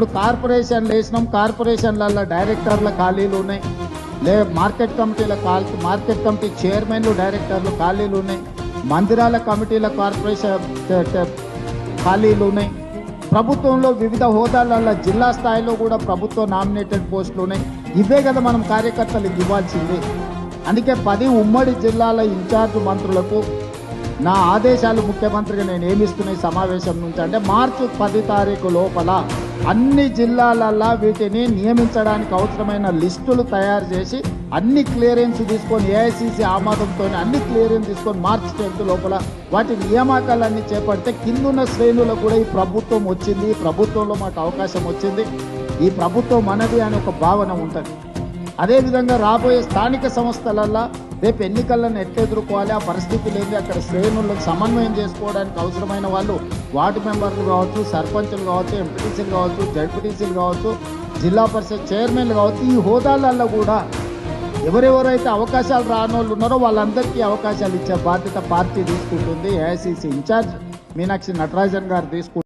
ఇప్పుడు కార్పొరేషన్లు వేసినాం, కార్పొరేషన్లలో డైరెక్టర్ల ఖాళీలు ఉన్నాయి, మార్కెట్ కమిటీ చైర్మన్లు డైరెక్టర్లు ఖాళీలు ఉన్నాయి, మందిరాల కమిటీల కార్పొరేషన్ ఖాళీలు ఉన్నాయి, ప్రభుత్వంలో వివిధ హోదాలలో జిల్లా స్థాయిలో కూడా ప్రభుత్వ నామినేటెడ్ పోస్టులు ఉన్నాయి. ఇవే కదా మనం కార్యకర్తలకు ఇవ్వాల్సింది. అందుకే 10 ఉమ్మడి జిల్లాల ఇన్ఛార్జ్ మంత్రులకు నా ఆదేశాలు ముఖ్యమంత్రిగా నేను ఏమిస్తున్న ఈ సమావేశం నుంచి అంటే మార్చి 10 తారీఖు లోపల అన్ని జిల్లాలల్లో వీటిని నియమించడానికి అవసరమైన లిస్టులు తయారు చేసి అన్ని క్లియరెన్స్ తీసుకొని ఏఐసిసి ఆమోదంతో అన్ని క్లియరెన్స్ తీసుకొని మార్చి 10 లోపల వాటి నియామకాలన్నీ చేపడితే కిందున్న శ్రేణులకు కూడా ఈ ప్రభుత్వం వచ్చింది, ఈ ప్రభుత్వంలో మాకు అవకాశం వచ్చింది, ఈ ప్రభుత్వం మనది అనే ఒక భావన ఉంటుంది. అదేవిధంగా రాబోయే స్థానిక సంస్థలల్లో రేపు ఎన్నికలను ఎట్లా ఎదుర్కోవాలి, ఆ పరిస్థితులు ఏంటి, అక్కడ శ్రేణులను సమన్వయం చేసుకోవడానికి అవసరమైన వాళ్ళు వార్డు మెంబర్లు కావచ్చు, సర్పంచులు కావచ్చు, ఎంపీటీసీలు కావచ్చు, జడ్పీటీసీలు కావచ్చు, జిల్లా పరిషత్ చైర్మన్లు కావచ్చు, ఈ హోదాలలో కూడా ఎవరెవరైతే అవకాశాలు రానోళ్ళు ఉన్నారో వాళ్ళందరికీ అవకాశాలు ఇచ్చే బాధ్యత పార్టీ తీసుకుంటుంది. ఏఐసిసి ఇన్ఛార్జ్ మీనాక్షి నటరాజన్ గారు తీసుకుంటారు.